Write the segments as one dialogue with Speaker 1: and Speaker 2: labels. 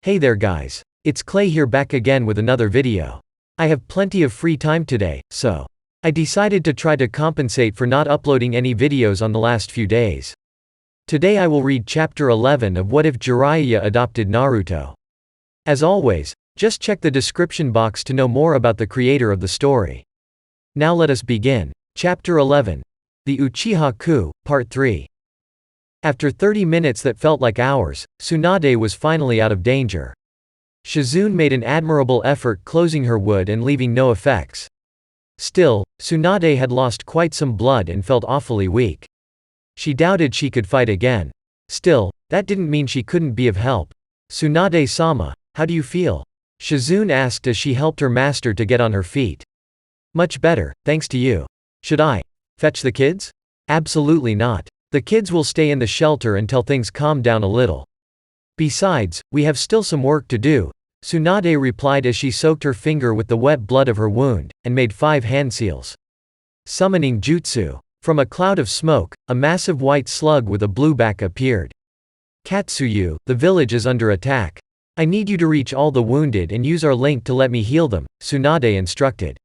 Speaker 1: Hey there guys. It's Klay here back again with another video. I have plenty of free time today, so I decided to try to compensate for not uploading any videos on the last few days. Today I will read chapter 11 of What If Jiraiya Adopted Naruto. As always, just check the description box to know more about the creator of the story. Now let us begin. Chapter 11. The Uchiha Coup, Part 3. After 30 minutes that felt like hours, Tsunade was finally out of danger. Shizune made an admirable effort closing her wound and leaving no effects. Still, Tsunade had lost quite some blood and felt awfully weak. She doubted she could fight again. Still, that didn't mean she couldn't be of help. "Tsunade-sama, how do you feel?" Shizune asked as she helped her master to get on her feet. "Much better, thanks to you. Should I fetch the kids?" "Absolutely not. The kids will stay in the shelter until things calm down a little. Besides, we have still some work to do," Tsunade replied as she soaked her finger with the wet blood of her wound, and made 5 hand seals. Summoning Jutsu. From a cloud of smoke, a massive white slug with a blue back appeared. "Katsuyu, the village is under attack. I need you to reach all the wounded and use our link to let me heal them," Tsunade instructed.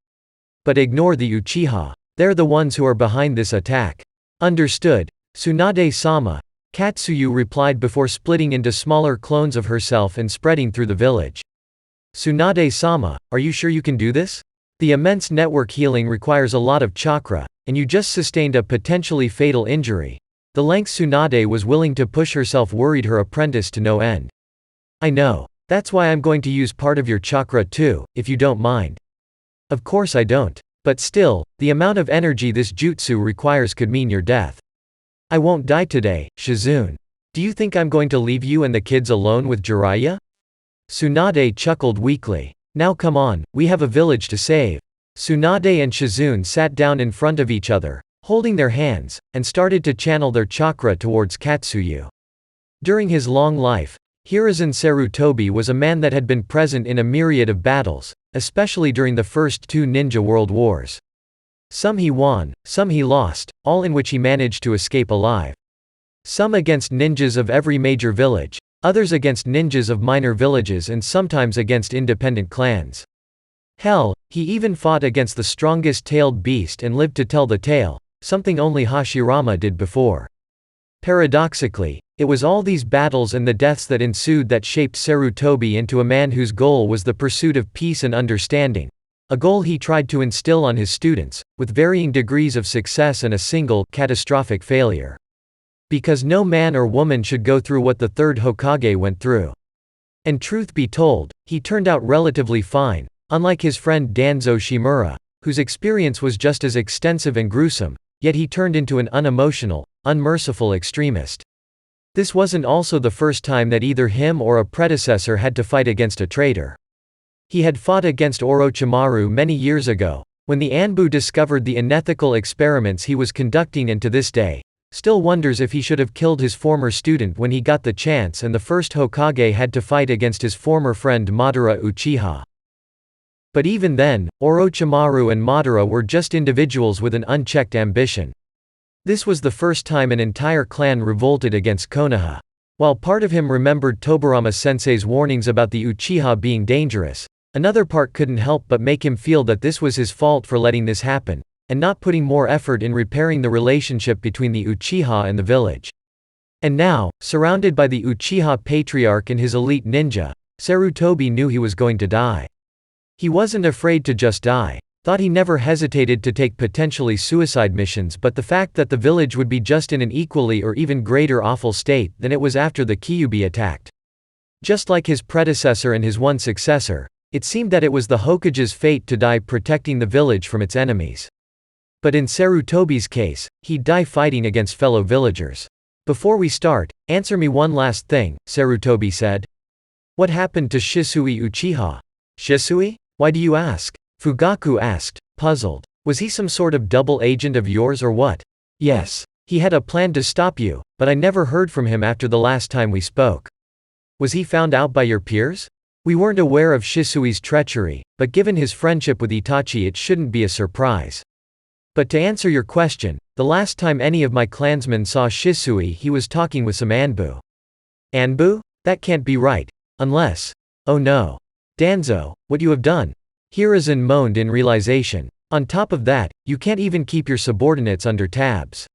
Speaker 1: "But ignore the Uchiha. They're the ones who are behind this attack." "Understood, Tsunade-sama," Katsuyu replied before splitting into smaller clones of herself and spreading through the village. "Tsunade-sama, are you sure you can do this? The immense network healing requires a lot of chakra, and you just sustained a potentially fatal injury." The lengths Tsunade was willing to push herself worried her apprentice to no end. "I know. That's why I'm going to use part of your chakra too, if you don't mind." "Of course I don't. But still, the amount of energy this jutsu requires could mean your death." "I won't die today, Shizune. Do you think I'm going to leave you and the kids alone with Jiraiya?" Tsunade chuckled weakly. "Now come on, we have a village to save." Tsunade and Shizune sat down in front of each other, holding their hands, and started to channel their chakra towards Katsuyu. During his long life, Hiruzen Sarutobi was a man that had been present in a myriad of battles, especially during the first 2 ninja world wars. Some he won, some he lost, all in which he managed to escape alive. Some against ninjas of every major village, others against ninjas of minor villages and sometimes against independent clans. Hell, he even fought against the strongest tailed beast and lived to tell the tale, something only Hashirama did before. Paradoxically, it was all these battles and the deaths that ensued that shaped Sarutobi into a man whose goal was the pursuit of peace and understanding, a goal he tried to instill on his students, with varying degrees of success and a single, catastrophic failure. Because no man or woman should go through what the 3rd Hokage went through. And truth be told, he turned out relatively fine, unlike his friend Danzo Shimura, whose experience was just as extensive and gruesome, yet he turned into an unemotional, unmerciful extremist. This wasn't also the first time that either him or a predecessor had to fight against a traitor. He had fought against Orochimaru many years ago, when the Anbu discovered the unethical experiments he was conducting, and to this day, still wonders if he should have killed his former student when he got the chance, and the first Hokage had to fight against his former friend Madara Uchiha. But even then, Orochimaru and Madara were just individuals with an unchecked ambition. This was the first time an entire clan revolted against Konoha. While part of him remembered Tobirama-sensei's warnings about the Uchiha being dangerous, another part couldn't help but make him feel that this was his fault for letting this happen, and not putting more effort in repairing the relationship between the Uchiha and the village. And now, surrounded by the Uchiha patriarch and his elite ninja, Sarutobi knew he was going to die. He wasn't afraid to just die. Thought he never hesitated to take potentially suicide missions, but the fact that the village would be just in an equally or even greater awful state than it was after the Kyuubi attacked. Just like his predecessor and his one successor, it seemed that it was the Hokage's fate to die protecting the village from its enemies. But in Sarutobi's case, he'd die fighting against fellow villagers. "Before we start, answer me one last thing," Sarutobi said. "What happened to Shisui Uchiha?" "Shisui? Why do you ask?" Fugaku asked, puzzled. "Was he some sort of double agent of yours or what?" "Yes. He had a plan to stop you, but I never heard from him after the last time we spoke." "Was he found out by your peers?" "We weren't aware of Shisui's treachery, but given his friendship with Itachi it shouldn't be a surprise. But to answer your question, the last time any of my clansmen saw Shisui he was talking with some Anbu." "Anbu? That can't be right. Unless… Oh no. Danzo, what you have done. Hiruzen moaned in realization. On top of that, you can't even keep your subordinates under tabs.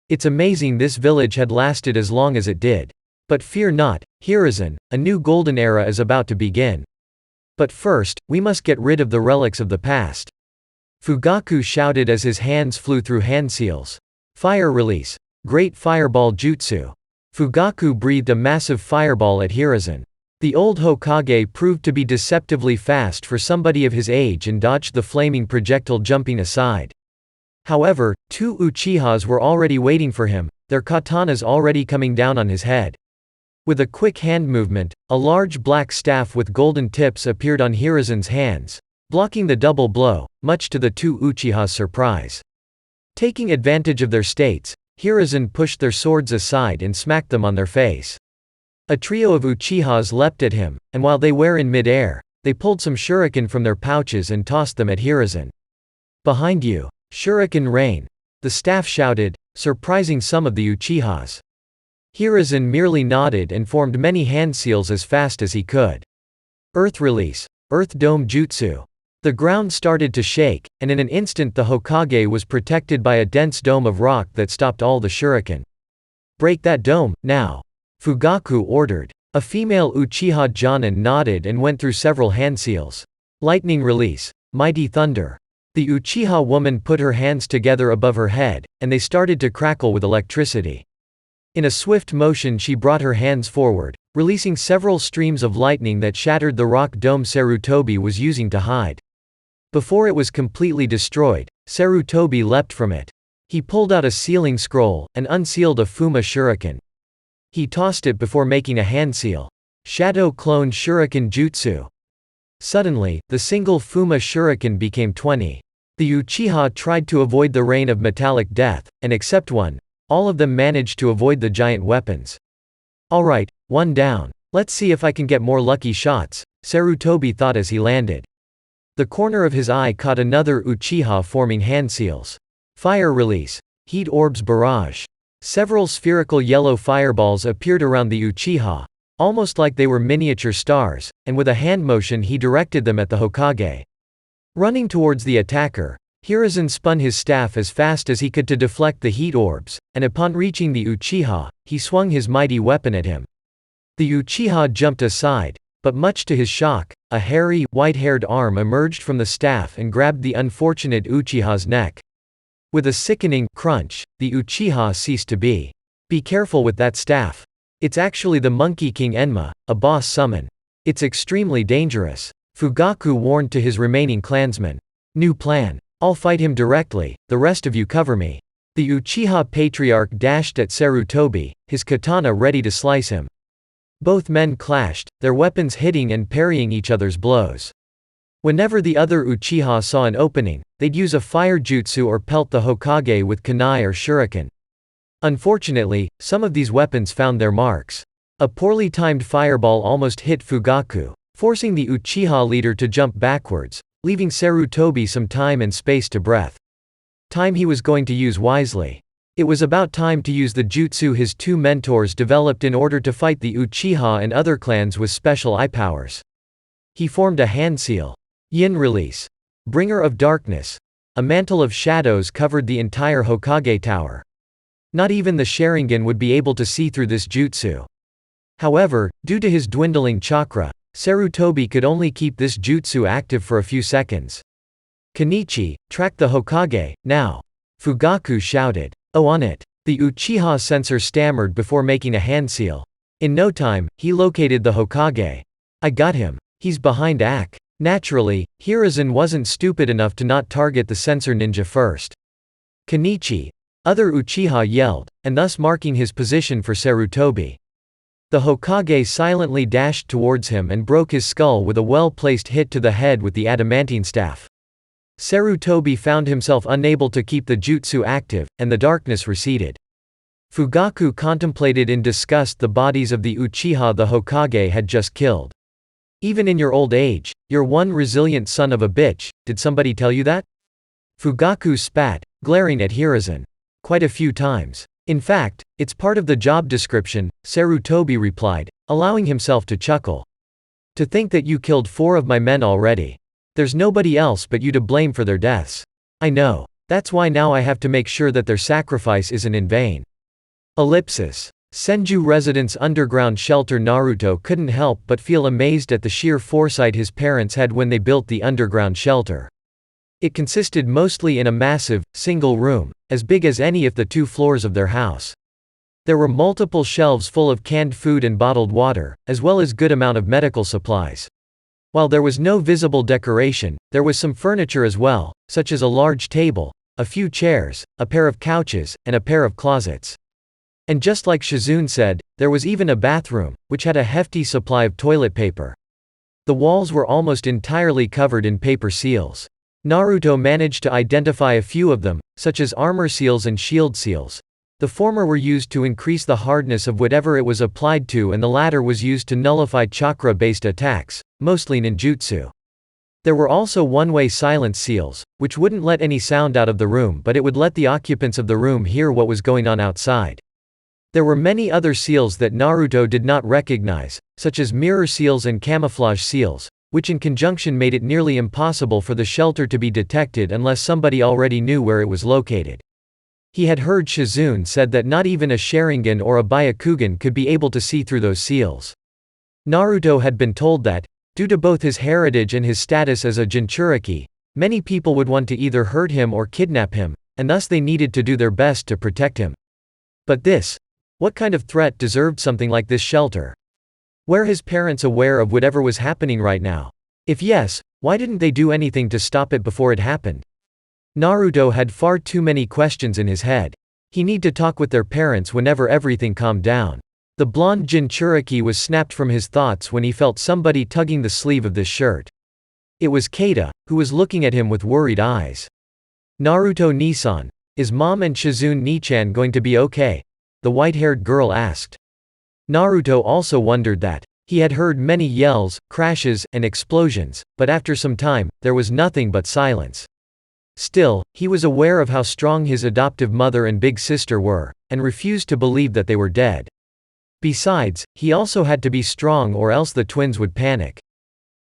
Speaker 1: It's amazing this village had lasted as long as it did. But fear not, Hiruzen, a new golden era is about to begin. But first, we must get rid of the relics of the past. Fugaku shouted as his hands flew through hand seals. Fire release. Great fireball jutsu. Fugaku breathed a massive fireball at Hiruzen. The old Hokage proved to be deceptively fast for somebody of his age and dodged the flaming projectile jumping aside. However, two Uchihas were already waiting for him, their katanas already coming down on his head. With a quick hand movement, a large black staff with golden tips appeared on Hiruzen's hands, blocking the double blow, much to the two Uchiha's surprise. Taking advantage of their states, Hiruzen pushed their swords aside and smacked them on their face. A trio of Uchihas leapt at him, and while they were in mid-air, they pulled some shuriken from their pouches and tossed them at Hiruzen. Behind you. Shuriken rain. The staff shouted, surprising some of the Uchihas. Hiruzen merely nodded and formed many hand seals as fast as he could. Earth release. Earth dome jutsu. The ground started to shake, and in an instant the Hokage was protected by a dense dome of rock that stopped all the shuriken. Break that dome, now. Fugaku ordered. A female Uchiha Jonin nodded and went through several hand seals. Lightning release. Mighty thunder. The Uchiha woman put her hands together above her head, and they started to crackle with electricity. In a swift motion she brought her hands forward, releasing several streams of lightning that shattered the rock dome Sarutobi was using to hide. Before it was completely destroyed, Sarutobi leapt from it. He pulled out a sealing scroll, and unsealed a Fuma shuriken. He tossed it before making a hand seal. Shadow clone shuriken jutsu. Suddenly, the single Fuma shuriken became 20. The Uchiha tried to avoid the rain of metallic death, and except one, all of them managed to avoid the giant weapons. Alright, one down. Let's see if I can get more lucky shots, Sarutobi thought as he landed. The corner of his eye caught another Uchiha forming hand seals. Fire release. Heat orbs barrage. Several spherical yellow fireballs appeared around the Uchiha, almost like they were miniature stars, and with a hand motion he directed them at the Hokage. Running towards the attacker, Hiruzen spun his staff as fast as he could to deflect the heat orbs, and upon reaching the Uchiha, he swung his mighty weapon at him. The Uchiha jumped aside, but much to his shock, a hairy, white-haired arm emerged from the staff and grabbed the unfortunate Uchiha's neck. With a sickening crunch, the Uchiha ceased to be. Be careful with that staff. It's actually the Monkey King Enma, a boss summon. It's extremely dangerous. Fugaku warned to his remaining clansmen. New plan. I'll fight him directly, the rest of you cover me. The Uchiha patriarch dashed at Sarutobi, his katana ready to slice him. Both men clashed, their weapons hitting and parrying each other's blows. Whenever the other Uchiha saw an opening, they'd use a fire jutsu or pelt the Hokage with kunai or shuriken. Unfortunately, some of these weapons found their marks. A poorly timed fireball almost hit Fugaku, forcing the Uchiha leader to jump backwards, leaving Sarutobi some time and space to breath. Time he was going to use wisely. It was about time to use the jutsu his two mentors developed in order to fight the Uchiha and other clans with special eye powers. He formed a hand seal. Yin release. Bringer of darkness. A mantle of shadows covered the entire Hokage tower. Not even the Sharingan would be able to see through this jutsu. However, due to his dwindling chakra, Sarutobi could only keep this jutsu active for a few seconds. Kenichi, track the Hokage, now. Fugaku shouted. Oh, on it. The Uchiha sensor stammered before making a hand seal. In no time, he located the Hokage. I got him. He's behind Ak. Naturally, Hiruzen wasn't stupid enough to not target the sensor ninja first. Kenichi. Other Uchiha yelled, and thus marking his position for Sarutobi. The Hokage silently dashed towards him and broke his skull with a well-placed hit to the head with the adamantine staff. Sarutobi found himself unable to keep the jutsu active, and the darkness receded. Fugaku contemplated in disgust the bodies of the Uchiha the Hokage had just killed. Even in your old age, you're one resilient son of a bitch, did somebody tell you that? Fugaku spat, glaring at Hiruzen. Quite a few times. In fact, it's part of the job description, Sarutobi replied, allowing himself to chuckle. To think that you killed 4 of my men already. There's nobody else but you to blame for their deaths. I know. That's why now I have to make sure that their sacrifice isn't in vain. Ellipsis. Senju residence underground shelter. Naruto couldn't help but feel amazed at the sheer foresight his parents had when they built the underground shelter. It consisted mostly in a massive, single room, as big as any of the 2 floors of their house. There were multiple shelves full of canned food and bottled water, as well as good amount of medical supplies. While there was no visible decoration, there was some furniture as well, such as a large table, a few chairs, a pair of couches, and a pair of closets. And just like Shizune said, there was even a bathroom, which had a hefty supply of toilet paper. The walls were almost entirely covered in paper seals. Naruto managed to identify a few of them, such as armor seals and shield seals. The former were used to increase the hardness of whatever it was applied to, and the latter was used to nullify chakra-based attacks, mostly ninjutsu. There were also one-way silence seals, which wouldn't let any sound out of the room, but it would let the occupants of the room hear what was going on outside. There were many other seals that Naruto did not recognize, such as mirror seals and camouflage seals, which in conjunction made it nearly impossible for the shelter to be detected unless somebody already knew where it was located. He had heard Shizune said that not even a Sharingan or a Byakugan could be able to see through those seals. Naruto had been told that, due to both his heritage and his status as a Jinchuriki, many people would want to either hurt him or kidnap him, and thus they needed to do their best to protect him. But what kind of threat deserved something like this shelter? Were his parents aware of whatever was happening right now? If yes, why didn't they do anything to stop it before it happened? Naruto had far too many questions in his head. He needed to talk with their parents whenever everything calmed down. The blonde Jinchuriki was snapped from his thoughts when he felt somebody tugging the sleeve of this shirt. It was Keita, who was looking at him with worried eyes. Naruto-Nisan, is Mom and Shizune-Nichan going to be okay? The white-haired girl asked. Naruto also wondered that. He had heard many yells, crashes, and explosions, but after some time, there was nothing but silence. Still, he was aware of how strong his adoptive mother and big sister were, and refused to believe that they were dead. Besides, he also had to be strong or else the twins would panic.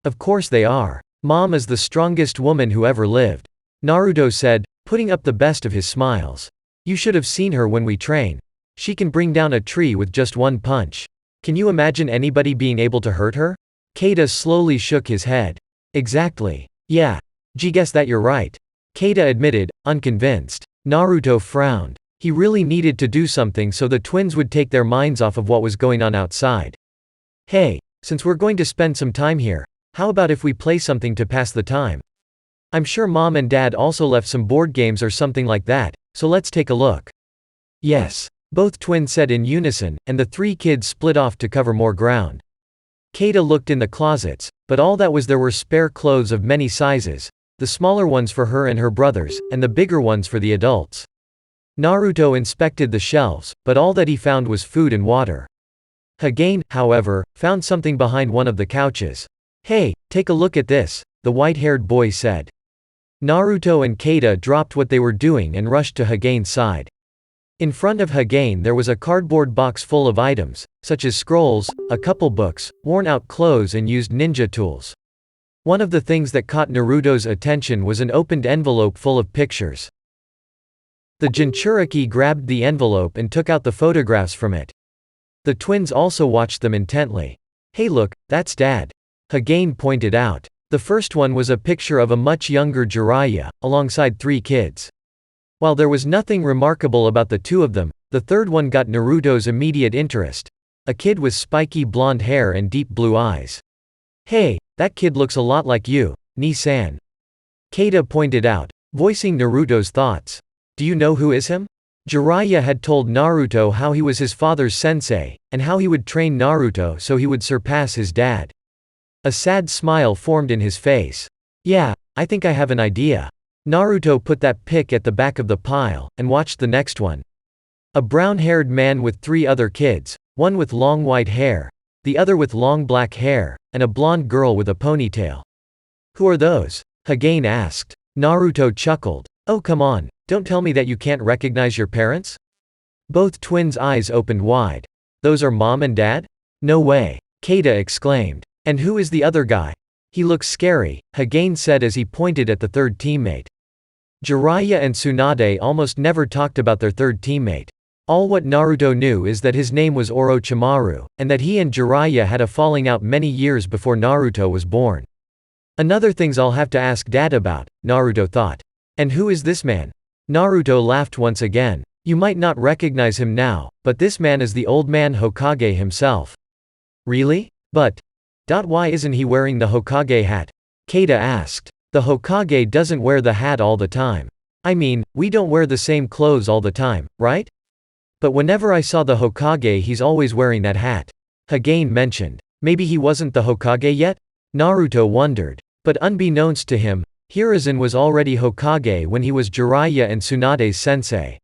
Speaker 1: Of course they are. Mom is the strongest woman who ever lived. Naruto said, putting up the best of his smiles. You should have seen her when we train. She can bring down a tree with just one punch. Can you imagine anybody being able to hurt her? Keita slowly shook his head. Exactly. Yeah. Guess that you're right. Keita admitted, unconvinced. Naruto frowned. He really needed to do something so the twins would take their minds off of what was going on outside. Hey, since we're going to spend some time here, how about if we play something to pass the time? I'm sure Mom and Dad also left some board games or something like that, so let's take a look. Yes. Both twins said in unison, and the 3 kids split off to cover more ground. Keita looked in the closets, but all that was there were spare clothes of many sizes, the smaller ones for her and her brothers, and the bigger ones for the adults. Naruto inspected the shelves, but all that he found was food and water. Hagane, however, found something behind one of the couches. Hey, take a look at this, the white-haired boy said. Naruto and Keita dropped what they were doing and rushed to Hagane's side. In front of Hagane there was a cardboard box full of items, such as scrolls, a couple books, worn-out clothes and used ninja tools. One of the things that caught Naruto's attention was an opened envelope full of pictures. The Jinchuriki grabbed the envelope and took out the photographs from it. The twins also watched them intently. Hey look, that's Dad. Hagane pointed out. The first one was a picture of a much younger Jiraiya, alongside 3 kids. While there was nothing remarkable about the 2 of them, the third one got Naruto's immediate interest. A kid with spiky blonde hair and deep blue eyes. Hey, that kid looks a lot like you, Ni-san. Keita pointed out, voicing Naruto's thoughts. Do you know who is him? Jiraiya had told Naruto how he was his father's sensei, and how he would train Naruto so he would surpass his dad. A sad smile formed in his face. Yeah, I think I have an idea. Naruto put that pic at the back of the pile, and watched the next one. A brown-haired man with 3 other kids, one with long white hair, the other with long black hair, and a blonde girl with a ponytail. Who are those? Hagane asked. Naruto chuckled. Oh come on, don't tell me that you can't recognize your parents? Both twins' eyes opened wide. Those are Mom and Dad? No way. Keita exclaimed. And who is the other guy? He looks scary, Hagane said as he pointed at the third teammate. Jiraiya and Tsunade almost never talked about their third teammate. All what Naruto knew is that his name was Orochimaru, and that he and Jiraiya had a falling out many years before Naruto was born. Another things I'll have to ask Dad about, Naruto thought. And who is this man? Naruto laughed once again. You might not recognize him now, but this man is the old man Hokage himself. Really? But why isn't he wearing the Hokage hat? Keita asked. The Hokage doesn't wear the hat all the time. I mean, we don't wear the same clothes all the time, right? But whenever I saw the Hokage he's always wearing that hat. Hagane mentioned. Maybe he wasn't the Hokage yet? Naruto wondered. But unbeknownst to him, Hiruzen was already Hokage when he was Jiraiya and Tsunade's sensei.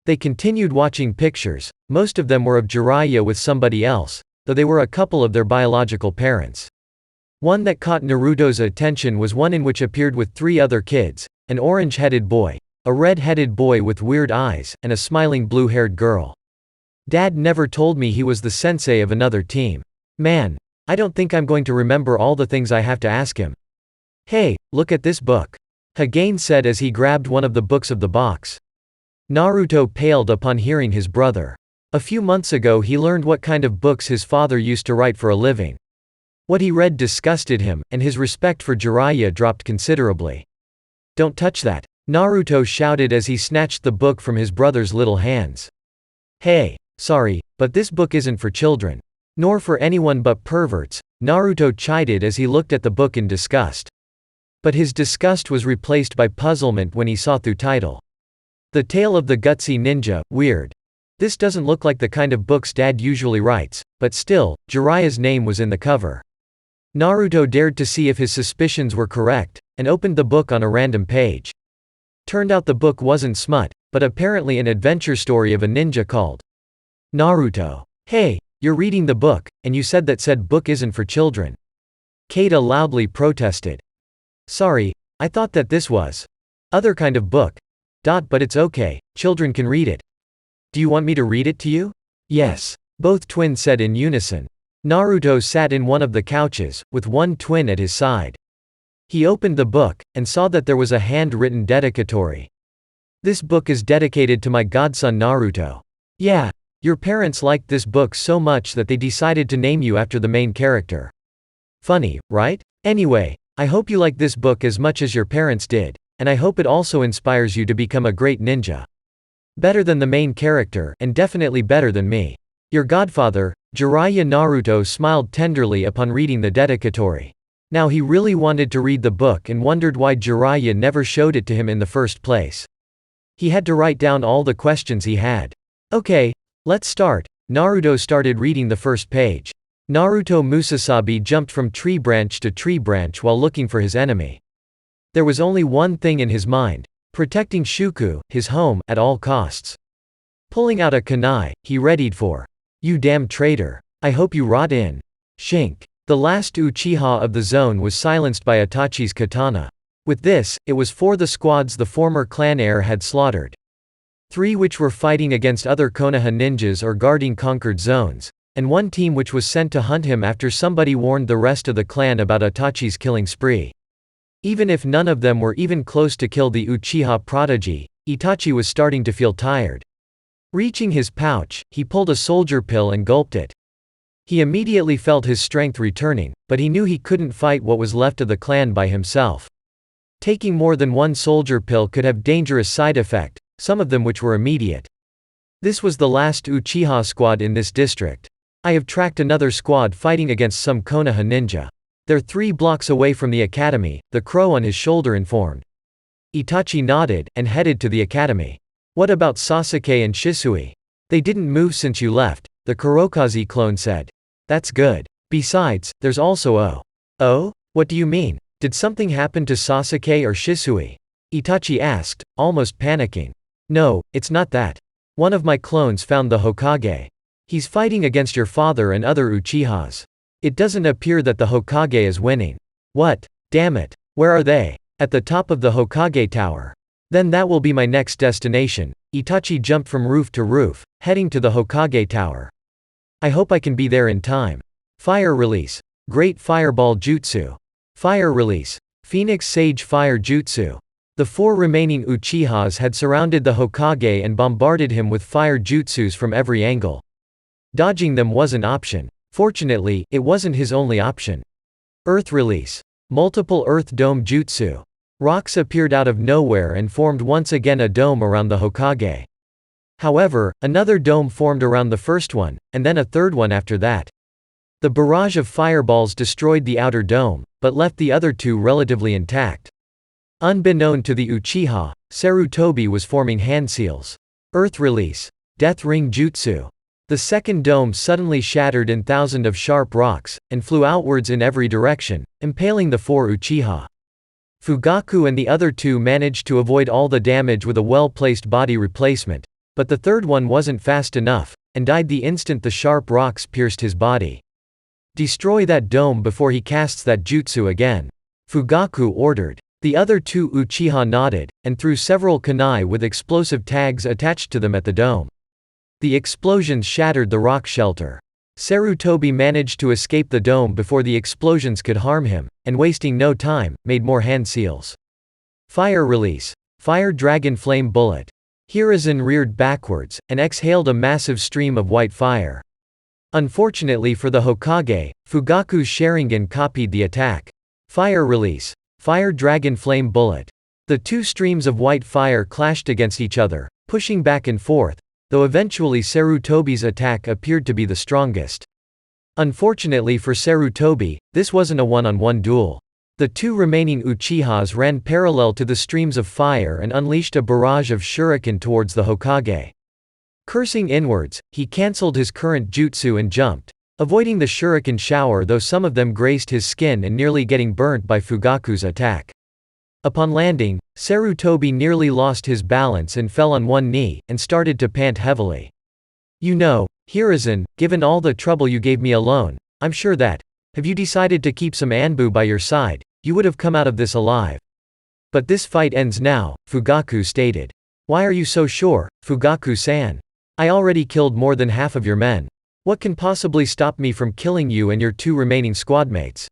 Speaker 1: They continued watching pictures, most of them were of Jiraiya with somebody else, though they were a couple of their biological parents. One that caught Naruto's attention was one in which appeared with 3 other kids, an orange-headed boy, a red-headed boy with weird eyes, and a smiling blue-haired girl. Dad never told me he was the sensei of another team. Man, I don't think I'm going to remember all the things I have to ask him. Hey, look at this book. Hagane said as he grabbed one of the books of the box. Naruto paled upon hearing his brother. A few months ago he learned what kind of books his father used to write for a living. What he read disgusted him, and his respect for Jiraiya dropped considerably. Don't touch that, Naruto shouted as he snatched the book from his brother's little hands. Hey, sorry, but this book isn't for children. Nor for anyone but perverts, Naruto chided as he looked at the book in disgust. But his disgust was replaced by puzzlement when he saw through title. The Tale of the Gutsy Ninja, weird. This doesn't look like the kind of books Dad usually writes, but still, Jiraiya's name was in the cover. Naruto dared to see if his suspicions were correct, and opened the book on a random page. Turned out the book wasn't smut, but apparently an adventure story of a ninja called Naruto. Hey, you're reading the book, and you said that said book isn't for children. Keita loudly protested. Sorry, I thought that this was other kind of book. But it's okay, children can read it. Do you want me to read it to you? Yes, both twins said in unison. Naruto sat in one of the couches, with one twin at his side. He opened the book, and saw that there was a hand-written dedicatory. This book is dedicated to my godson Naruto. Yeah, your parents liked this book so much that they decided to name you after the main character. Funny, right? Anyway, I hope you like this book as much as your parents did, and I hope it also inspires you to become a great ninja. Better than the main character, and definitely better than me. Your godfather, Jiraiya. Naruto smiled tenderly upon reading the dedicatory. Now he really wanted to read the book and wondered why Jiraiya never showed it to him in the first place. He had to write down all the questions he had. Okay, let's start. Naruto started reading the first page. Naruto Musasabi jumped from tree branch to tree branch while looking for his enemy. There was only one thing in his mind: protecting Shuku, his home, at all costs. Pulling out a kunai, he readied for, "You damn traitor. I hope you rot in." Shink. The last Uchiha of the zone was silenced by Itachi's katana. With this, it was 4 the squads the former clan heir had slaughtered. 3 which were fighting against other Konoha ninjas or guarding conquered zones, and 1 team which was sent to hunt him after somebody warned the rest of the clan about Itachi's killing spree. Even if none of them were even close to kill the Uchiha prodigy, Itachi was starting to feel tired. Reaching his pouch, he pulled a soldier pill and gulped it. He immediately felt his strength returning, but he knew he couldn't fight what was left of the clan by himself. Taking more than 1 soldier pill could have dangerous side effect, some of them which were immediate. This was the last Uchiha squad in this district. I have tracked another squad fighting against some Konoha ninja. They're 3 blocks away from the academy, the crow on his shoulder informed. Itachi nodded, and headed to the academy. What about Sasuke and Shisui? They didn't move since you left, the Kurokaze clone said. That's good. Besides, there's also Oh? What do you mean? Did something happen to Sasuke or Shisui? Itachi asked, almost panicking. No, it's not that. One of my clones found the Hokage. He's fighting against your father and other Uchihas. It doesn't appear that the Hokage is winning. What? Damn it. Where are they? At the top of the Hokage tower. Then that will be my next destination. Itachi jumped from roof to roof, heading to the Hokage tower. I hope I can be there in time. Fire release. Great Fireball Jutsu. Fire Release. Phoenix Sage Fire Jutsu. The 4 remaining Uchihas had surrounded the Hokage and bombarded him with fire jutsus from every angle. Dodging them was an option. Fortunately, it wasn't his only option. Earth Release. Multiple Earth Dome Jutsu. Rocks appeared out of nowhere and formed once again a dome around the Hokage. However, another dome formed around the first one, and then a third one after that. The barrage of fireballs destroyed the outer dome, but left the other 2 relatively intact. Unbeknown to the Uchiha, Sarutobi was forming hand seals. Earth Release. Death Ring Jutsu. The second dome suddenly shattered in thousands of sharp rocks, and flew outwards in every direction, impaling the 4 Uchiha. Fugaku and the other 2 managed to avoid all the damage with a well-placed body replacement, but the third one wasn't fast enough, and died the instant the sharp rocks pierced his body. Destroy that dome before he casts that jutsu again. Fugaku ordered. The other 2 Uchiha nodded, and threw several kunai with explosive tags attached to them at the dome. The explosions shattered the rock shelter. Sarutobi managed to escape the dome before the explosions could harm him, and wasting no time, made more hand seals. Fire Release. Fire Dragon Flame Bullet. Hiruzen reared backwards, and exhaled a massive stream of white fire. Unfortunately for the Hokage, Fugaku's Sharingan copied the attack. Fire Release. Fire Dragon Flame Bullet. The 2 streams of white fire clashed against each other, pushing back and forth, though eventually Sarutobi's attack appeared to be the strongest. Unfortunately for Sarutobi, this wasn't a one-on-one duel. The 2 remaining Uchihas ran parallel to the streams of fire and unleashed a barrage of shuriken towards the Hokage. Cursing inwards, he cancelled his current jutsu and jumped, avoiding the shuriken shower, though some of them grazed his skin and nearly getting burnt by Fugaku's attack. Upon landing, Sarutobi nearly lost his balance and fell on one knee, and started to pant heavily. "You know, Hiruzen, given all the trouble you gave me alone, I'm sure that, have you decided to keep some Anbu by your side, you would have come out of this alive. But this fight ends now," Fugaku stated. "Why are you so sure, Fugaku-san? I already killed more than half of your men. What can possibly stop me from killing you and your 2 remaining squadmates?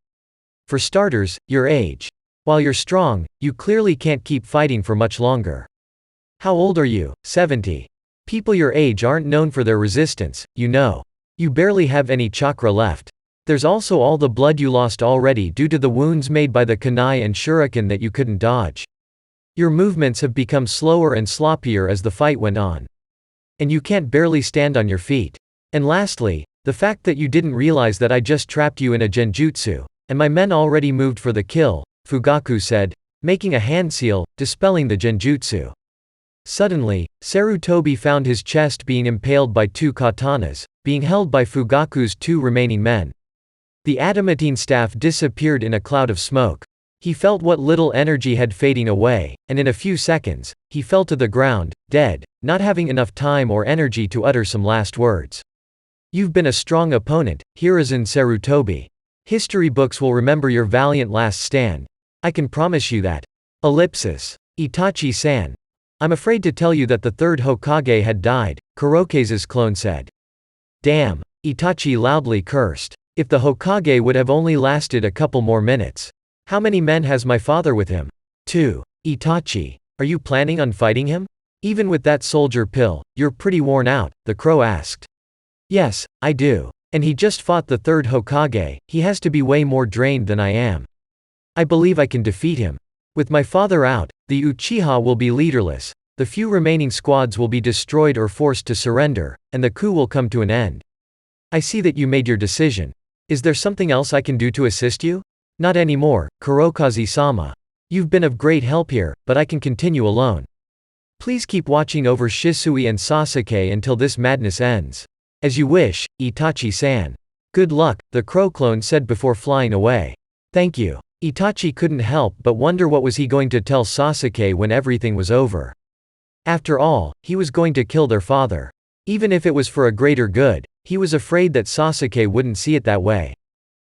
Speaker 1: For starters, your age. While you're strong, you clearly can't keep fighting for much longer. How old are you? 70. People your age aren't known for their resistance, you know. You barely have any chakra left. There's also all the blood you lost already due to the wounds made by the kunai and shuriken that you couldn't dodge. Your movements have become slower and sloppier as the fight went on. And you can't barely stand on your feet. And lastly, the fact that you didn't realize that I just trapped you in a genjutsu, and my men already moved for the kill," Fugaku said, making a hand seal, dispelling the genjutsu. Suddenly, Sarutobi found his chest being impaled by 2 katanas, being held by Fugaku's 2 remaining men. The adamantine staff disappeared in a cloud of smoke. He felt what little energy had fading away, and in a few seconds, he fell to the ground, dead, not having enough time or energy to utter some last words. "You've been a strong opponent, Hiruzen Sarutobi. History books will remember your valiant last stand. I can promise you that. Ellipsis. Itachi-san. I'm afraid to tell you that the 3rd Hokage had died," Kurokaze's clone said. "Damn," Itachi loudly cursed. "If the Hokage would have only lasted a couple more minutes. How many men has my father with him?" 2. "Itachi, are you planning on fighting him? Even with that soldier pill, you're pretty worn out," the crow asked. "Yes, I do. And he just fought the 3rd Hokage, he has to be way more drained than I am. I believe I can defeat him. With my father out, the Uchiha will be leaderless, the few remaining squads will be destroyed or forced to surrender, and the coup will come to an end. I see that you made your decision. Is there something else I can do to assist you?" "Not anymore, Kurokaze-sama. You've been of great help here, but I can continue alone. Please keep watching over Shisui and Sasuke until this madness ends." "As you wish, Itachi-san. Good luck," the crow clone said before flying away. "Thank you." Itachi couldn't help but wonder what was he going to tell Sasuke when everything was over. After all, he was going to kill their father. Even if it was for a greater good, he was afraid that Sasuke wouldn't see it that way.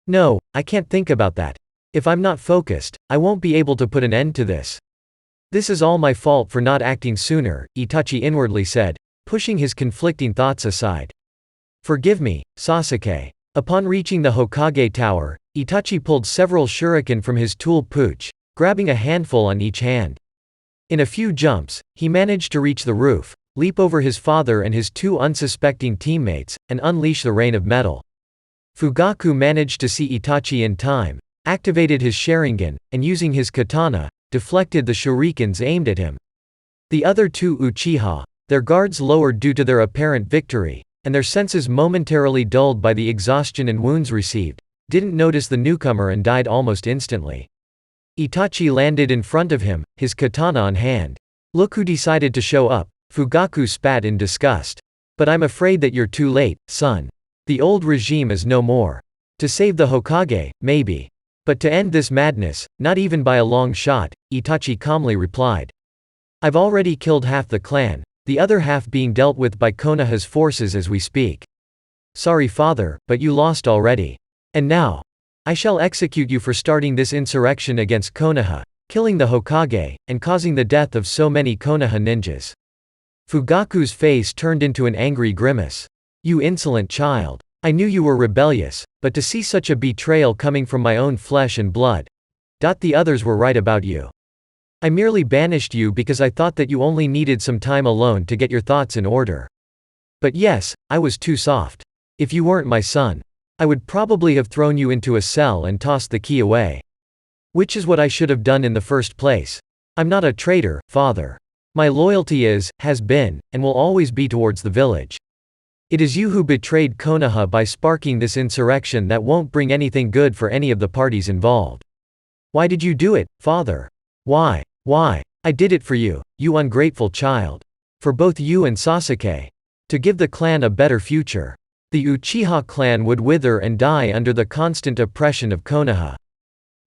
Speaker 1: "No, I can't think about that. If I'm not focused, I won't be able to put an end to this. This is all my fault for not acting sooner," Itachi inwardly said, pushing his conflicting thoughts aside. "Forgive me, Sasuke. Upon reaching the Hokage tower, Itachi pulled several shuriken from his tool pouch, grabbing a handful on each hand. In a few jumps, he managed to reach the roof, leap over his father and his two unsuspecting teammates, and unleash the rain of metal. Fugaku managed to see Itachi in time, activated his Sharingan, and using his katana, deflected the shurikens aimed at him. The other two Uchiha, their guards lowered due to their apparent victory, and their senses momentarily dulled by the exhaustion and wounds received, didn't notice the newcomer and died almost instantly. Itachi landed in front of him, his katana on hand. "Look who decided to show up," Fugaku spat in disgust. "But I'm afraid that you're too late, son. The old regime is no more. To save the Hokage, maybe. But to end this madness, not even by a long shot," Itachi calmly replied. "I've already killed half the clan, the other half being dealt with by Konoha's forces as we speak. Sorry father, but you lost already. And now, I shall execute you for starting this insurrection against Konoha, killing the Hokage, and causing the death of so many Konoha ninjas." Fugaku's face turned into an angry grimace. "You insolent child. I knew you were rebellious, but to see such a betrayal coming from my own flesh and blood. The others were right about you. I merely banished you because I thought that you only needed some time alone to get your thoughts in order. But yes, I was too soft. If you weren't my son, I would probably have thrown you into a cell and tossed the key away. Which is what I should have done in the first place. I'm not a traitor, father. My loyalty is, has been, and will always be towards the village. It is you who betrayed Konoha by sparking this insurrection that won't bring anything good for any of the parties involved. Why did you do it, father? Why? I did it for you, you ungrateful child. For both you and Sasuke. To give the clan a better future. The Uchiha clan would wither and die under the constant oppression of Konoha.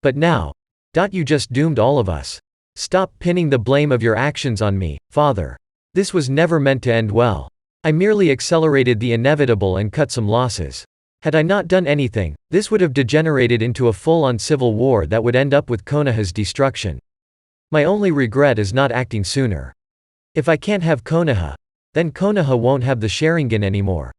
Speaker 1: But now, you just doomed all of us. Stop pinning the blame of your actions on me, father. This was never meant to end well. I merely accelerated the inevitable and cut some losses. Had I not done anything, this would have degenerated into a full-on civil war that would end up with Konoha's destruction. My only regret is not acting sooner. If I can't have Konoha, then Konoha won't have the Sharingan anymore.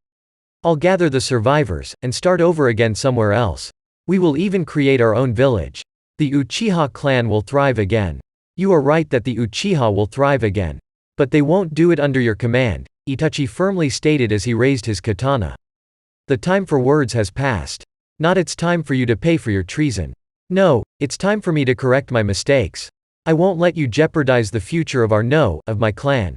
Speaker 1: I'll gather the survivors, and start over again somewhere else. We will even create our own village. The Uchiha clan will thrive again. You are right that the Uchiha will thrive again. But they won't do it under your command, Itachi firmly stated as he raised his katana. The time for words has passed. Not it's time for you to pay for your treason. No, it's time for me to correct my mistakes. I won't let you jeopardize the future of my clan.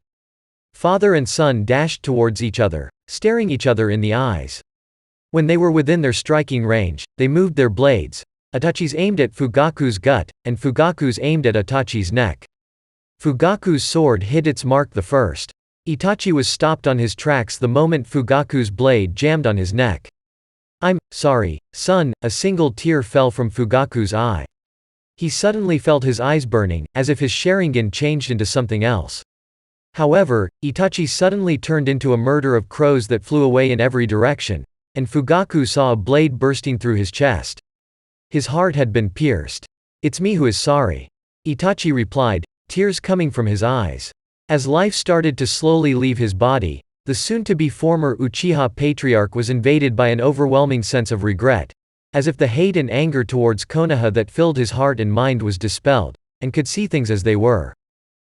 Speaker 1: Father and son dashed towards each other, staring each other in the eyes. When they were within their striking range, they moved their blades. Itachi's aimed at Fugaku's gut, and Fugaku's aimed at Itachi's neck. Fugaku's sword hit its mark the first. Itachi was stopped on his tracks the moment Fugaku's blade jammed on his neck. "I'm sorry, son," a single tear fell from Fugaku's eye. He suddenly felt his eyes burning, as if his Sharingan changed into something else. However, Itachi suddenly turned into a murder of crows that flew away in every direction, and Fugaku saw a blade bursting through his chest. His heart had been pierced. "It's me who is sorry," Itachi replied, tears coming from his eyes. As life started to slowly leave his body, the soon-to-be former Uchiha patriarch was invaded by an overwhelming sense of regret, as if the hate and anger towards Konoha that filled his heart and mind was dispelled, and could see things as they were.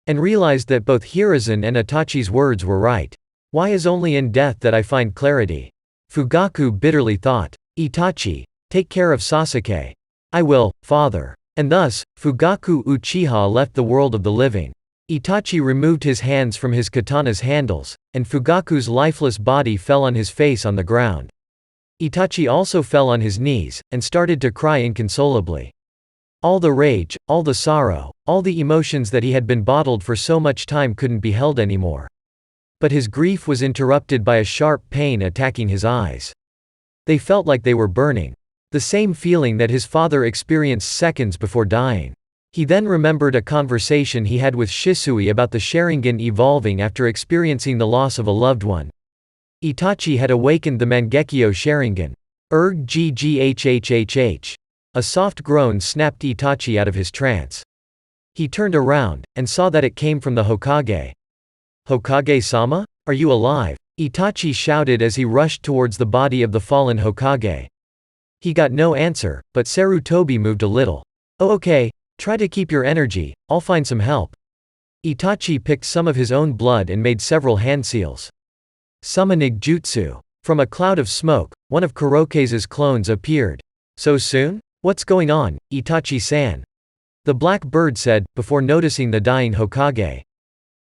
Speaker 1: And realized that both Hiruzen and Itachi's words were right. Why is only in death that I find clarity? Fugaku bitterly thought. Itachi, take care of Sasuke. I will, father. And thus, Fugaku Uchiha left the world of the living. Itachi removed his hands from his katana's handles, and Fugaku's lifeless body fell on his face on the ground. Itachi also fell on his knees, and started to cry inconsolably. All the rage, all the sorrow, all the emotions that he had been bottled for so much time couldn't be held anymore. But his grief was interrupted by a sharp pain attacking his eyes. They felt like they were burning. The same feeling that his father experienced seconds before dying. He then remembered a conversation he had with Shisui about the Sharingan evolving after experiencing the loss of a loved one. Itachi had awakened the Mangekyo Sharingan. Erg-ggHHHH. A soft groan snapped Itachi out of his trance. He turned around, and saw that it came from the Hokage. "Hokage-sama? Are you alive?" Itachi shouted as he rushed towards the body of the fallen Hokage. He got no answer, but Sarutobi moved a little. "Oh okay, try to keep your energy, I'll find some help." Itachi picked some of his own blood and made several hand seals. Summoning Jutsu. From a cloud of smoke, one of Kurokaze's clones appeared. "So soon? What's going on, Itachi-san?" The black bird said, before noticing the dying Hokage.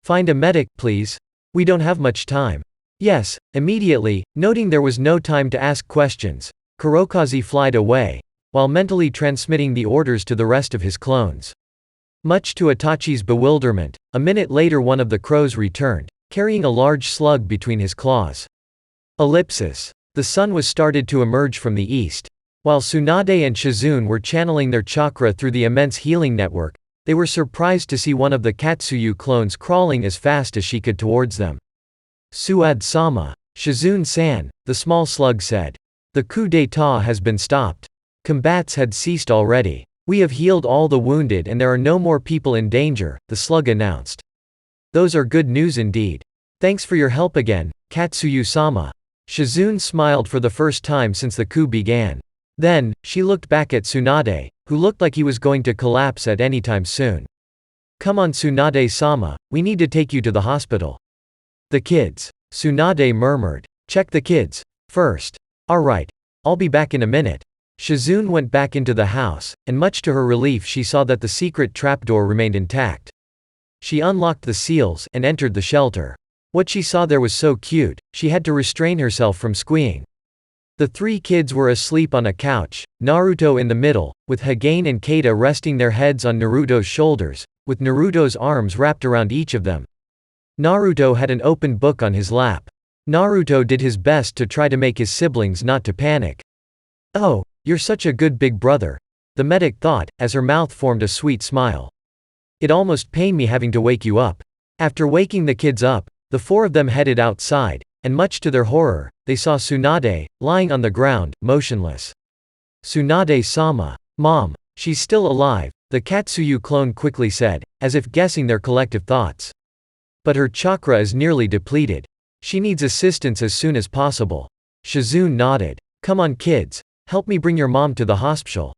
Speaker 1: "Find a medic, please. We don't have much time." "Yes." Immediately, noting there was no time to ask questions, Kurokaze flied away, while mentally transmitting the orders to the rest of his clones. Much to Itachi's bewilderment, a minute later one of the crows returned, carrying a large slug between his claws. Ellipsis. The sun was started to emerge from the east. While Tsunade and Shizune were channeling their chakra through the immense healing network, they were surprised to see one of the Katsuyu clones crawling as fast as she could towards them. "Suad-sama. Shizune-san," the small slug said. "The coup d'état has been stopped. Combats had ceased already. We have healed all the wounded and there are no more people in danger," the slug announced. "Those are good news indeed. Thanks for your help again, Katsuyu-sama." Shizune smiled for the first time since the coup began. Then, she looked back at Tsunade, who looked like he was going to collapse at any time soon. "Come on Tsunade-sama, we need to take you to the hospital." "The kids," Tsunade murmured. "Check the kids first." "Alright. I'll be back in a minute." Shizune went back into the house, and much to her relief she saw that the secret trapdoor remained intact. She unlocked the seals and entered the shelter. What she saw there was so cute, she had to restrain herself from squeeing. The three kids were asleep on a couch, Naruto in the middle, with Hagane and Keita resting their heads on Naruto's shoulders, with Naruto's arms wrapped around each of them. Naruto had an open book on his lap. Naruto did his best to try to make his siblings not to panic. "Oh, you're such a good big brother," the medic thought, as her mouth formed a sweet smile. "It almost pained me having to wake you up." After waking the kids up, the four of them headed outside, and much to their horror, they saw Tsunade, lying on the ground, motionless. "Tsunade-sama. Mom, she's still alive," the Katsuyu clone quickly said, as if guessing their collective thoughts. "But her chakra is nearly depleted. She needs assistance as soon as possible." Shizune nodded. "Come on kids, help me bring your mom to the hospital."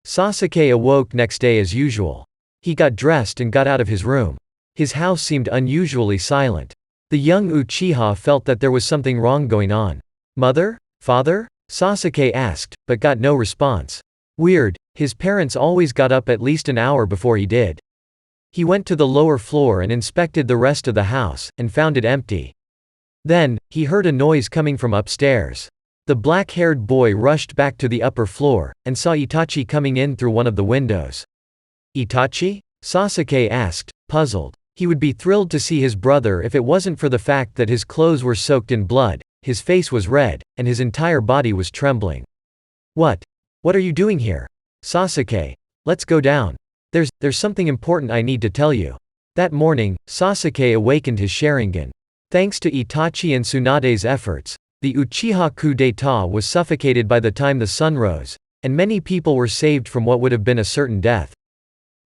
Speaker 1: Sasuke awoke next day as usual. He got dressed and got out of his room. His house seemed unusually silent. The young Uchiha felt that there was something wrong going on. "Mother? Father?" Sasuke asked, but got no response. Weird, his parents always got up at least an hour before he did. He went to the lower floor and inspected the rest of the house, and found it empty. Then, he heard a noise coming from upstairs. The black-haired boy rushed back to the upper floor, and saw Itachi coming in through one of the windows. "Itachi?" Sasuke asked, puzzled. He would be thrilled to see his brother if it wasn't for the fact that his clothes were soaked in blood, his face was red, and his entire body was trembling. What are you doing here?" "Sasuke, let's go down. There's something important I need to tell you." That morning, Sasuke awakened his Sharingan. Thanks to Itachi and Tsunade's efforts, the Uchiha coup d'état was suffocated by the time the sun rose, and many people were saved from what would have been a certain death.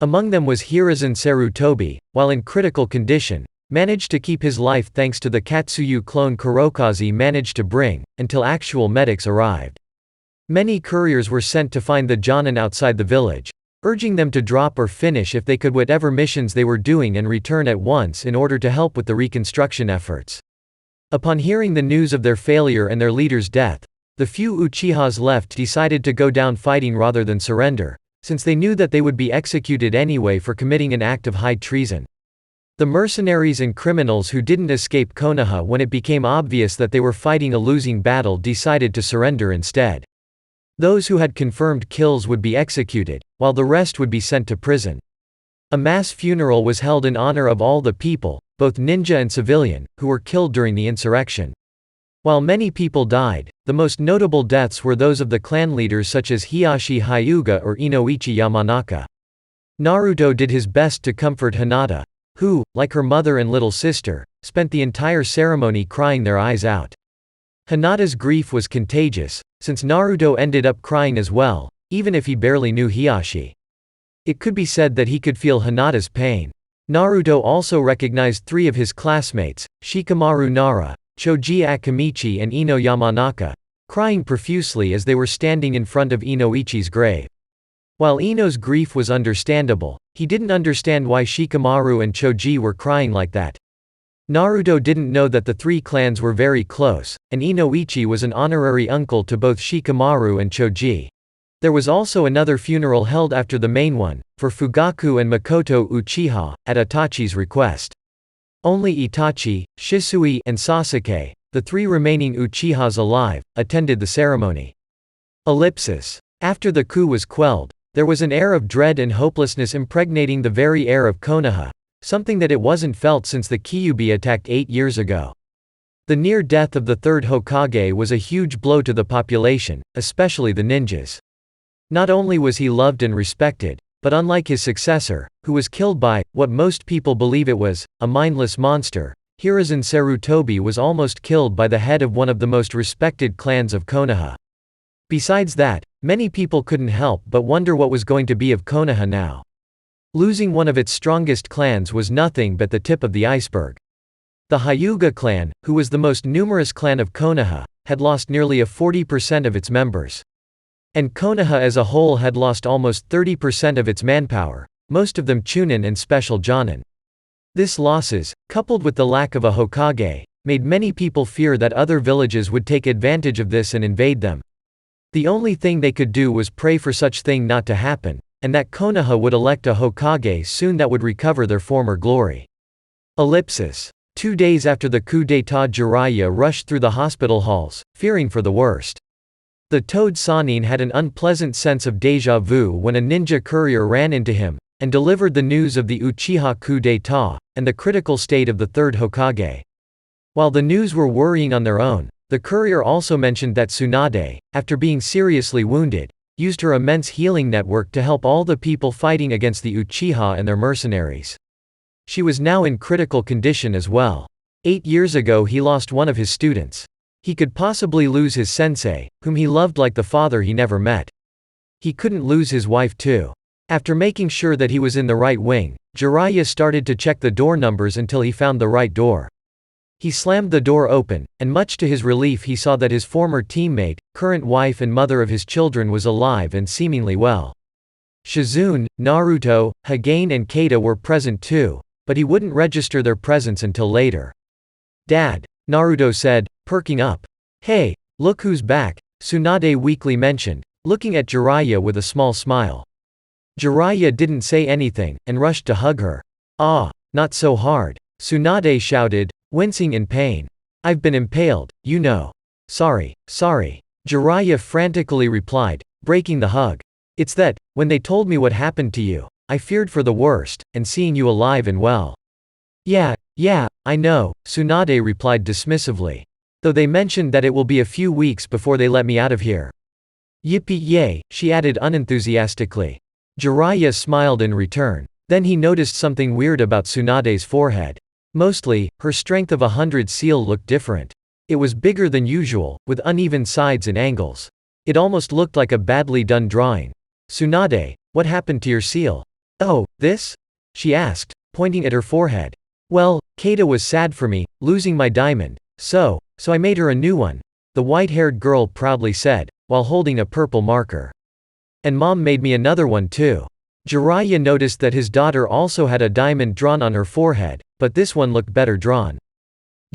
Speaker 1: Among them was Hiruzen Sarutobi, while in critical condition, managed to keep his life thanks to the Katsuyu clone Kurokaze managed to bring, until actual medics arrived. Many couriers were sent to find the Jonin outside the village, urging them to drop or finish if they could whatever missions they were doing and return at once in order to help with the reconstruction efforts. Upon hearing the news of their failure and their leader's death, the few Uchihas left decided to go down fighting rather than surrender, since they knew that they would be executed anyway for committing an act of high treason. The mercenaries and criminals who didn't escape Konoha when it became obvious that they were fighting a losing battle decided to surrender instead. Those who had confirmed kills would be executed, while the rest would be sent to prison. A mass funeral was held in honor of all the people, both ninja and civilian, who were killed during the insurrection. While many people died, the most notable deaths were those of the clan leaders such as Hiashi Hyuga or Inoichi Yamanaka. Naruto did his best to comfort Hinata, who, like her mother and little sister, spent the entire ceremony crying their eyes out. Hinata's grief was contagious, since Naruto ended up crying as well, even if he barely knew Hiashi. It could be said that he could feel Hinata's pain. Naruto also recognized three of his classmates, Shikamaru Nara, Choji Akamichi and Ino Yamanaka, crying profusely as they were standing in front of Inoichi's grave. While Ino's grief was understandable, he didn't understand why Shikamaru and Choji were crying like that. Naruto didn't know that the three clans were very close, and Inoichi was an honorary uncle to both Shikamaru and Choji. There was also another funeral held after the main one, for Fugaku and Makoto Uchiha, at Itachi's request. Only Itachi, Shisui, and Sasuke, the three remaining Uchihas alive, attended the ceremony. After the coup was quelled, there was an air of dread and hopelessness impregnating the very air of Konoha, something that it wasn't felt since the Kyuubi attacked 8 years ago. The near death of the third Hokage was a huge blow to the population, especially the ninjas. Not only was he loved and respected, but unlike his successor, who was killed by, what most people believe it was, a mindless monster, Hiruzen Sarutobi was almost killed by the head of one of the most respected clans of Konoha. Besides that, many people couldn't help but wonder what was going to be of Konoha now. Losing one of its strongest clans was nothing but the tip of the iceberg. The Hyuga clan, who was the most numerous clan of Konoha, had lost nearly 40% of its members. And Konoha as a whole had lost almost 30% of its manpower, most of them Chunin and special Jonin. This losses, coupled with the lack of a Hokage, made many people fear that other villages would take advantage of this and invade them. The only thing they could do was pray for such thing not to happen, and that Konoha would elect a Hokage soon that would recover their former glory. 2 days after the coup d'état, Jiraiya rushed through the hospital halls, fearing for the worst. The toad Sannin had an unpleasant sense of déjà vu when a ninja courier ran into him, and delivered the news of the Uchiha coup d'état, and the critical state of the third Hokage. While the news were worrying on their own, the courier also mentioned that Tsunade, after being seriously wounded, used her immense healing network to help all the people fighting against the Uchiha and their mercenaries. She was now in critical condition as well. 8 years ago he lost one of his students. He could possibly lose his sensei, whom he loved like the father he never met. He couldn't lose his wife too. After making sure that he was in the right wing, Jiraiya started to check the door numbers until he found the right door. He slammed the door open, and much to his relief he saw that his former teammate, current wife and mother of his children was alive and seemingly well. Shizune, Naruto, Hagane and Keita were present too, but he wouldn't register their presence until later. "Dad," Naruto said, perking up. "Hey, look who's back," Tsunade weakly mentioned, looking at Jiraiya with a small smile. Jiraiya didn't say anything, and rushed to hug her. "Ah, not so hard," Tsunade shouted, wincing in pain. "I've been impaled, you know." Sorry, Jiraiya frantically replied, breaking the hug. "It's that, when they told me what happened to you, I feared for the worst, and seeing you alive and well." Yeah, I know," Tsunade replied dismissively. "Though they mentioned that it will be a few weeks before they let me out of here." "Yippee yay," she added unenthusiastically. Jiraiya smiled in return. Then he noticed something weird about Tsunade's forehead. Mostly, her strength of 100 seal looked different. It was bigger than usual, with uneven sides and angles. It almost looked like a badly done drawing. "Tsunade, what happened to your seal?" "Oh, this?" she asked, pointing at her forehead. "Well, Keita was sad for me, losing my diamond, so I made her a new one," the white-haired girl proudly said, while holding a purple marker. "And Mom made me another one too." Jiraiya noticed that his daughter also had a diamond drawn on her forehead, but this one looked better drawn.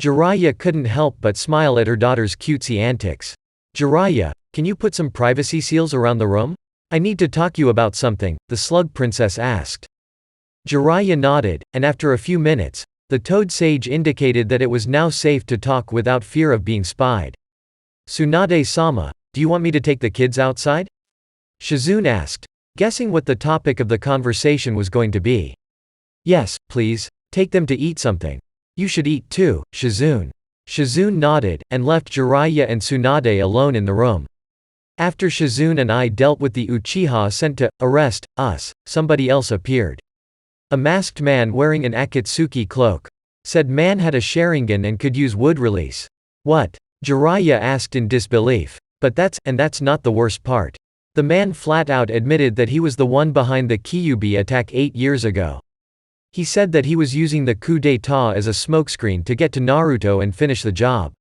Speaker 1: Jiraiya couldn't help but smile at her daughter's cutesy antics. "Jiraiya, can you put some privacy seals around the room? I need to talk to you about something," the slug princess asked. Jiraiya nodded, and after a few minutes, the toad sage indicated that it was now safe to talk without fear of being spied. "Tsunade-sama, do you want me to take the kids outside?" Shizune asked, guessing what the topic of the conversation was going to be. "Yes, please, take them to eat something. You should eat too, Shizune." Shizune nodded, and left Jiraiya and Tsunade alone in the room. After Shizune and I dealt with the Uchiha sent to arrest us, somebody else appeared. A masked man wearing an Akatsuki cloak. Said man had a Sharingan and could use wood release. "What?" Jiraiya asked in disbelief. But that's not the worst part. The man flat out admitted that he was the one behind the Kyuubi attack 8 years ago. He said that he was using the coup d'état as a smokescreen to get to Naruto and finish the job.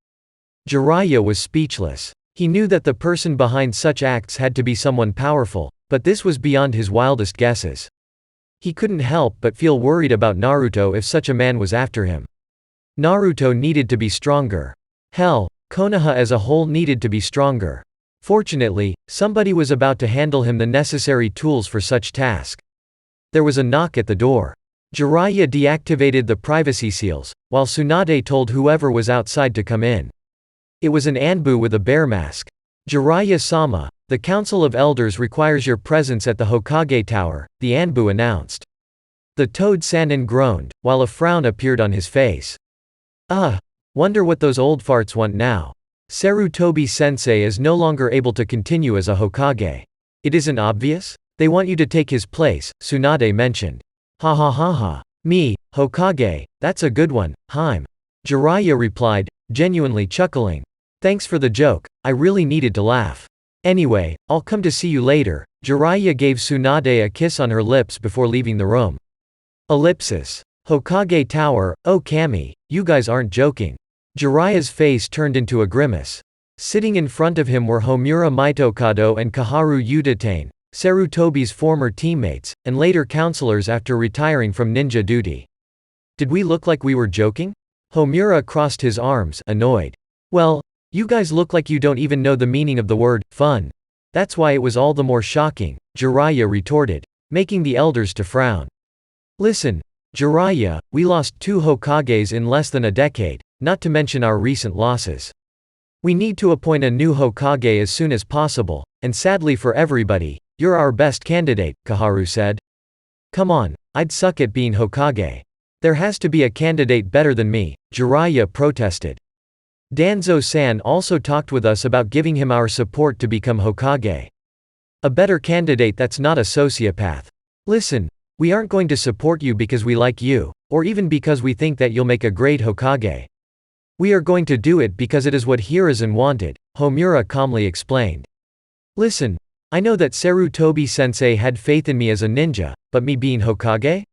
Speaker 1: Jiraiya was speechless. He knew that the person behind such acts had to be someone powerful, but this was beyond his wildest guesses. He couldn't help but feel worried about Naruto if such a man was after him. Naruto needed to be stronger. Hell, Konoha as a whole needed to be stronger. Fortunately, somebody was about to handle him the necessary tools for such task. There was a knock at the door. Jiraiya deactivated the privacy seals, while Tsunade told whoever was outside to come in. It was an Anbu with a bear mask. "Jiraiya-sama, the Council of Elders requires your presence at the Hokage Tower," the Anbu announced. The toad Sannin groaned, while a frown appeared on his face. Wonder what those old farts want now. Sarutobi-sensei is no longer able to continue as a Hokage. It isn't obvious? They want you to take his place, Tsunade mentioned. Ha ha ha ha. Me, Hokage, that's a good one, Haim. Jiraiya replied, genuinely chuckling. Thanks for the joke, I really needed to laugh. Anyway, I'll come to see you later. Jiraiya gave Tsunade a kiss on her lips before leaving the room. Ellipsis. Hokage Tower, oh Kami, you guys aren't joking. Jiraiya's face turned into a grimace. Sitting in front of him were Homura Mitokado and Kaharu Udatane, Sarutobi's former teammates, and later counselors after retiring from ninja duty. Did we look like we were joking? Homura crossed his arms, annoyed. Well, you guys look like you don't even know the meaning of the word fun. That's why it was all the more shocking, Jiraiya retorted, making the elders to frown. Listen, Jiraiya, we lost 2 Hokages in less than a decade, not to mention our recent losses. We need to appoint a new Hokage as soon as possible, and sadly for everybody, you're our best candidate, Kaharu said. Come on, I'd suck at being Hokage. There has to be a candidate better than me, Jiraiya protested. Danzo-san also talked with us about giving him our support to become Hokage. A better candidate that's not a sociopath. Listen, we aren't going to support you because we like you, or even because we think that you'll make a great Hokage. We are going to do it because it is what Hiruzen wanted, Homura calmly explained. Listen, I know that Sarutobi-sensei had faith in me as a ninja, but me being Hokage?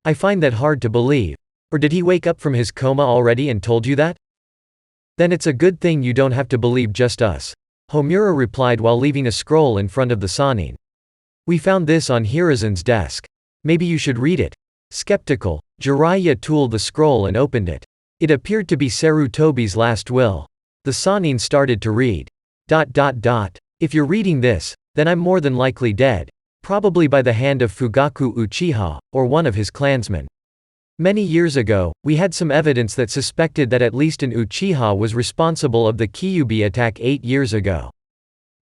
Speaker 1: I find that hard to believe. Or did he wake up from his coma already and told you that? Then it's a good thing you don't have to believe just us, Homura replied while leaving a scroll in front of the Sannin. We found this on Hiruzen's desk. Maybe you should read it. Skeptical, Jiraiya tooled the scroll and opened it. It appeared to be Sarutobi's last will. The Sannin started to read. If you're reading this, then I'm more than likely dead, probably by the hand of Fugaku Uchiha, or one of his clansmen. Many years ago, we had some evidence that suspected that at least an Uchiha was responsible of the Kyuubi attack 8 years ago.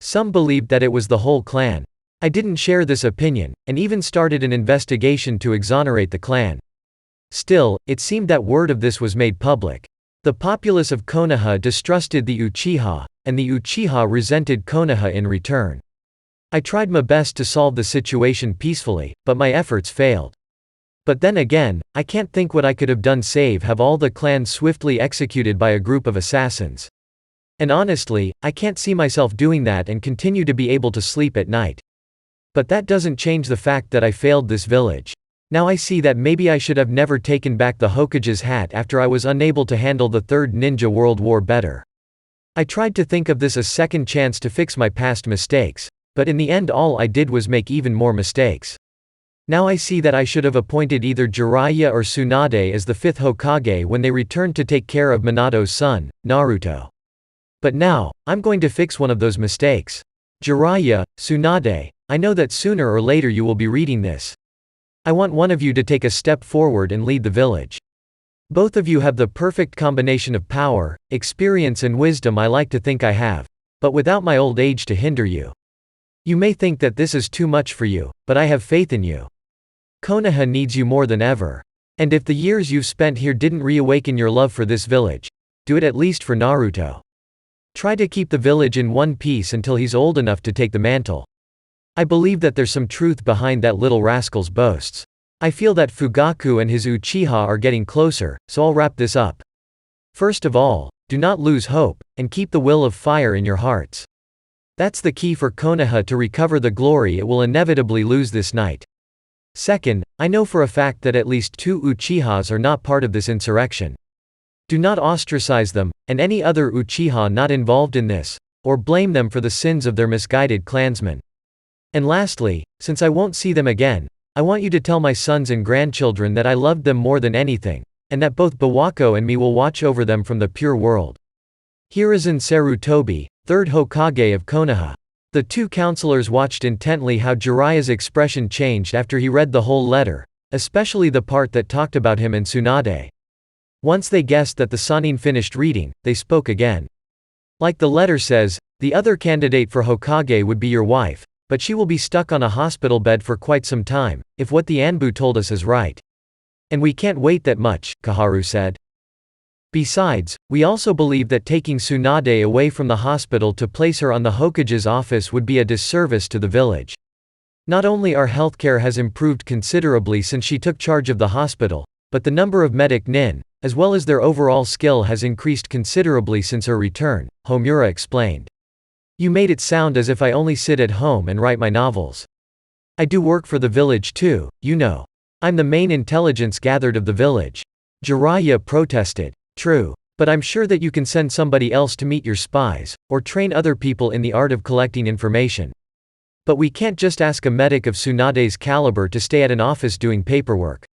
Speaker 1: Some believed that it was the whole clan. I didn't share this opinion, and even started an investigation to exonerate the clan. Still, it seemed that word of this was made public. The populace of Konoha distrusted the Uchiha, and the Uchiha resented Konoha in return. I tried my best to solve the situation peacefully, but my efforts failed. But then again, I can't think what I could have done save have all the clans swiftly executed by a group of assassins. And honestly, I can't see myself doing that and continue to be able to sleep at night. But that doesn't change the fact that I failed this village. Now I see that maybe I should have never taken back the Hokage's hat after I was unable to handle the Third Ninja World War better. I tried to think of this as a second chance to fix my past mistakes, but in the end all I did was make even more mistakes. Now I see that I should have appointed either Jiraiya or Tsunade as the 5th Hokage when they returned to take care of Minato's son, Naruto. But now, I'm going to fix one of those mistakes. Jiraiya, Tsunade, I know that sooner or later you will be reading this. I want one of you to take a step forward and lead the village. Both of you have the perfect combination of power, experience and wisdom I like to think I have, but without my old age to hinder you. You may think that this is too much for you, but I have faith in you. Konoha needs you more than ever. And if the years you've spent here didn't reawaken your love for this village, do it at least for Naruto. Try to keep the village in one piece until he's old enough to take the mantle. I believe that there's some truth behind that little rascal's boasts. I feel that Fugaku and his Uchiha are getting closer, so I'll wrap this up. First of all, do not lose hope, and keep the will of fire in your hearts. That's the key for Konoha to recover the glory it will inevitably lose this night. Second, I know for a fact that at least 2 Uchihas are not part of this insurrection. Do not ostracize them, and any other Uchiha not involved in this, or blame them for the sins of their misguided clansmen. And lastly, since I won't see them again, I want you to tell my sons and grandchildren that I loved them more than anything, and that both Bawako and me will watch over them from the pure world. Hiruzen Sarutobi, 3rd Hokage of Konoha. The 2 counselors watched intently how Jiraiya's expression changed after he read the whole letter, especially the part that talked about him and Tsunade. Once they guessed that the Sannin finished reading, they spoke again. Like the letter says, the other candidate for Hokage would be your wife, but she will be stuck on a hospital bed for quite some time, if what the Anbu told us is right. And we can't wait that much, Kaharu said. Besides, we also believe that taking Tsunade away from the hospital to place her on the Hokage's office would be a disservice to the village. Not only our healthcare has improved considerably since she took charge of the hospital, but the number of medic nin, as well as their overall skill has increased considerably since her return, Homura explained. You made it sound as if I only sit at home and write my novels. I do work for the village too, you know. I'm the main intelligence gathered of the village. Jiraiya protested. True. But I'm sure that you can send somebody else to meet your spies, or train other people in the art of collecting information. But we can't just ask a medic of Tsunade's caliber to stay at an office doing paperwork.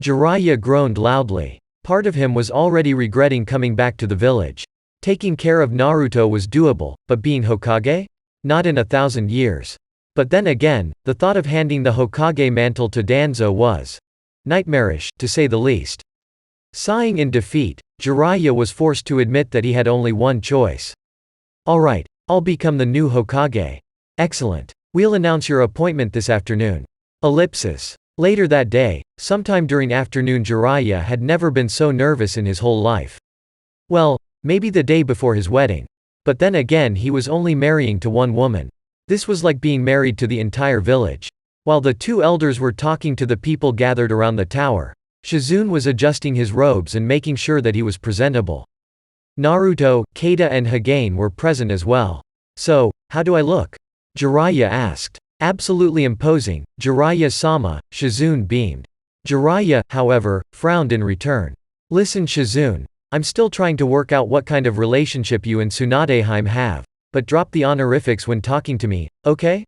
Speaker 1: Jiraiya groaned loudly. Part of him was already regretting coming back to the village. Taking care of Naruto was doable, but being Hokage? Not in 1,000 years. But then again, the thought of handing the Hokage mantle to Danzo was nightmarish, to say the least. Sighing in defeat, Jiraiya was forced to admit that he had only one choice. Alright, I'll become the new Hokage. Excellent. We'll announce your appointment this afternoon. Ellipsis. Later that day, sometime during afternoon, Jiraiya had never been so nervous in his whole life. Well, maybe the day before his wedding. But then again, he was only marrying to one woman. This was like being married to the entire village. While the 2 elders were talking to the people gathered around the tower, Shizune was adjusting his robes and making sure that he was presentable. Naruto, Keita and Hagane were present as well. So, how do I look? Jiraiya asked. Absolutely imposing, Jiraiya-sama, Shizune beamed. Jiraiya, however, frowned in return. Listen Shizune, I'm still trying to work out what kind of relationship you and Tsunadeheim have, but drop the honorifics when talking to me, okay?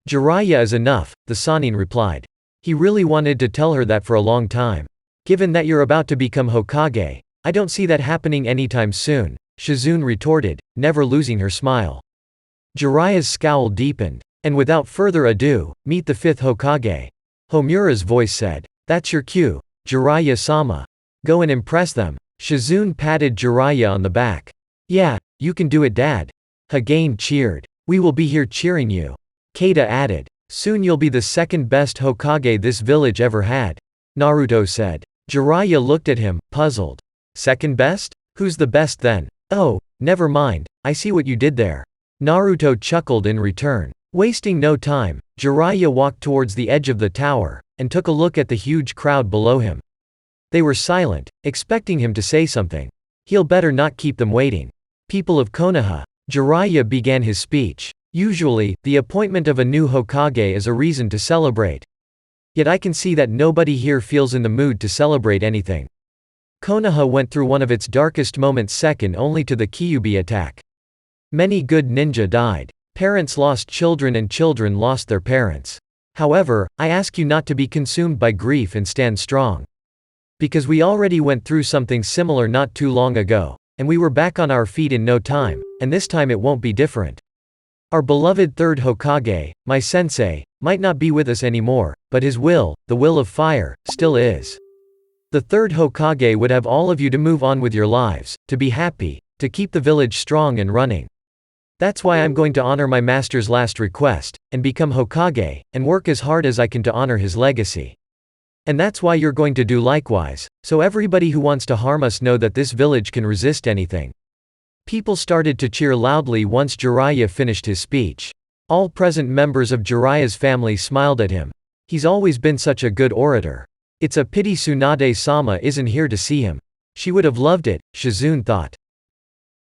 Speaker 1: Jiraiya is enough, the Sannin replied. He really wanted to tell her that for a long time. Given that you're about to become Hokage, I don't see that happening anytime soon, Shizune retorted, never losing her smile. Jiraiya's scowl deepened. And without further ado, meet the 5th Hokage. Homura's voice said. That's your cue, Jiraiya-sama. Go and impress them. Shizune patted Jiraiya on the back. Yeah, you can do it dad. Hagane cheered. We will be here cheering you. Keita added. Soon you'll be the 2nd best Hokage this village ever had. Naruto said. Jiraiya looked at him, puzzled. 2nd best? Who's the best then? Oh, never mind, I see what you did there. Naruto chuckled in return. Wasting no time, Jiraiya walked towards the edge of the tower, and took a look at the huge crowd below him. They were silent, expecting him to say something. He'll better not keep them waiting. People of Konoha. Jiraiya began his speech. Usually, the appointment of a new Hokage is a reason to celebrate. Yet I can see that nobody here feels in the mood to celebrate anything. Konoha went through one of its darkest moments second only to the Kyuubi attack. Many good ninja died. Parents lost children and children lost their parents. However, I ask you not to be consumed by grief and stand strong. Because we already went through something similar not too long ago, and we were back on our feet in no time, and this time it won't be different. Our beloved 3rd Hokage, my sensei, might not be with us anymore, but his will, the will of fire, still is. The 3rd Hokage would have all of you to move on with your lives, to be happy, to keep the village strong and running. That's why I'm going to honor my master's last request, and become Hokage, and work as hard as I can to honor his legacy. And that's why you're going to do likewise, so everybody who wants to harm us know that this village can resist anything. People started to cheer loudly once Jiraiya finished his speech. All present members of Jiraiya's family smiled at him. He's always been such a good orator. It's a pity Tsunade-sama isn't here to see him. She would have loved it, Shizune thought.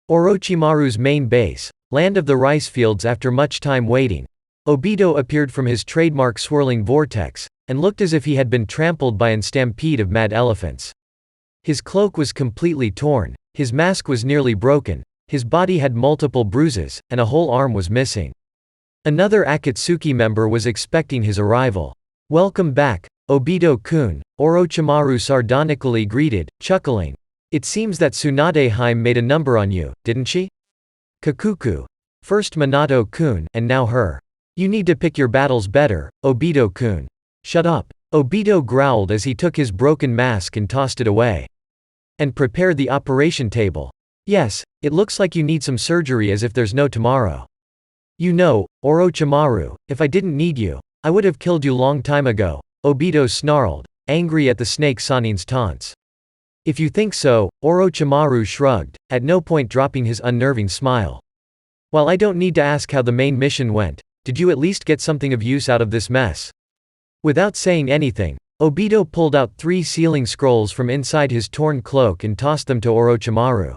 Speaker 1: Orochimaru's main base, land of the rice fields. After much time waiting, Obito appeared from his trademark swirling vortex, and looked as if he had been trampled by a stampede of mad elephants. His cloak was completely torn, his mask was nearly broken, his body had multiple bruises, and a whole arm was missing. Another Akatsuki member was expecting his arrival. "Welcome back, Obito-kun," Orochimaru sardonically greeted, chuckling. "It seems that Tsunade-hime made a number on you, didn't she? Kakuku. First Minato-kun, and now her. You need to pick your battles better, Obito-kun." "Shut up." Obito growled as he took his broken mask and tossed it away. "And prepare the operation table. Yes, it looks like you need some surgery as if there's no tomorrow. You know, Orochimaru, if I didn't need you, I would have killed you long time ago," Obito snarled, angry at the snake Sannin's taunts. "If you think so," Orochimaru shrugged, at no point dropping his unnerving smile. "While I don't need to ask how the main mission went, did you at least get something of use out of this mess?" Without saying anything, Obito pulled out 3 sealing scrolls from inside his torn cloak and tossed them to Orochimaru.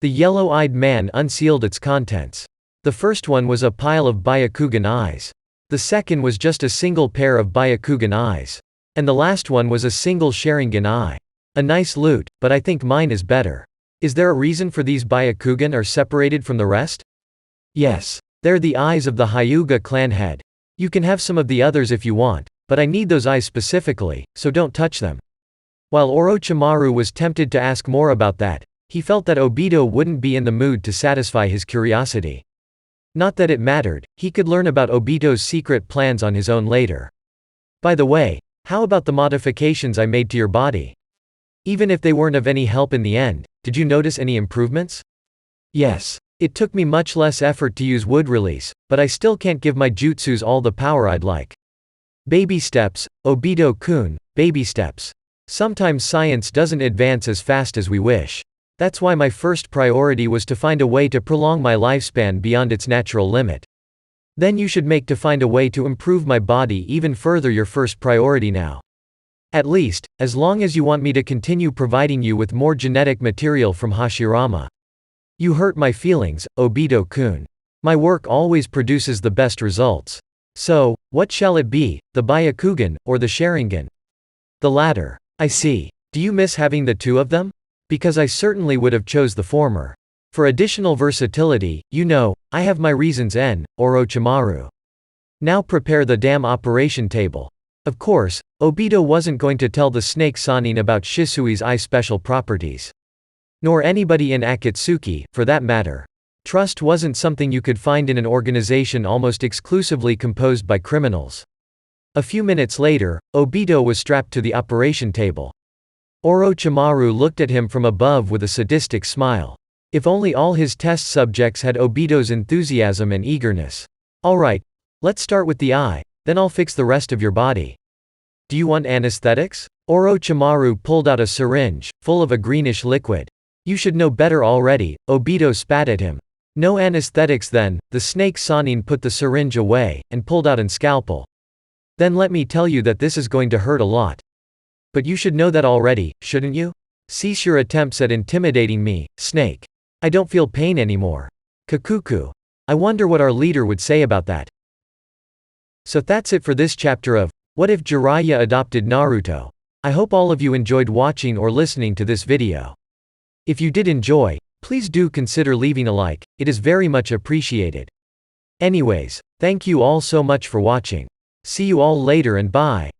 Speaker 1: The yellow-eyed man unsealed its contents. The first one was a pile of Byakugan eyes. The second was just a single pair of Byakugan eyes. And the last one was a single Sharingan eye. A nice loot, but I think mine is better. Is there a reason for these Byakugan are separated from the rest? Yes. They're the eyes of the Hyuga clan head. You can have some of the others if you want, but I need those eyes specifically, so don't touch them. While Orochimaru was tempted to ask more about that, he felt that Obito wouldn't be in the mood to satisfy his curiosity. Not that it mattered, he could learn about Obito's secret plans on his own later. "By the way, how about the modifications I made to your body? Even if they weren't of any help in the end, did you notice any improvements?" "Yes. It took me much less effort to use wood release, but I still can't give my jutsus all the power I'd like. Baby steps, Obito-kun, baby steps. Sometimes science doesn't advance as fast as we wish. That's why my first priority was to find a way to prolong my lifespan beyond its natural limit. Then you should make to find a way to improve my body even further your first priority now. At least, as long as you want me to continue providing you with more genetic material from Hashirama. You hurt my feelings, Obito-kun. My work always produces the best results. So, what shall it be, the Byakugan, or the Sharingan?" "The latter." "I see. Do you miss having the 2 of them? Because I certainly would have chose the former. For additional versatility, you know, I have my reasons Orochimaru. Now prepare the damn operation table." Of course, Obito wasn't going to tell the snake Sannin about Shisui's eye special properties. Nor anybody in Akatsuki, for that matter. Trust wasn't something you could find in an organization almost exclusively composed by criminals. A few minutes later, Obito was strapped to the operation table. Orochimaru looked at him from above with a sadistic smile. If only all his test subjects had Obito's enthusiasm and eagerness. "Alright, let's start with the eye, then I'll fix the rest of your body. Do you want anesthetics?" Orochimaru pulled out a syringe, full of a greenish liquid. "You should know better already," Obito spat at him. "No anesthetics then." The snake Sannin put the syringe away, and pulled out an scalpel. "Then let me tell you that this is going to hurt a lot. But you should know that already, shouldn't you? Cease your attempts at intimidating me, snake. I don't feel pain anymore. Kakuku. I wonder what our leader would say about that." So that's it for this chapter of What If Jiraiya Adopted Naruto? I hope all of you enjoyed watching or listening to this video. If you did enjoy, please do consider leaving a like, it is very much appreciated. Anyways, thank you all so much for watching. See you all later and bye.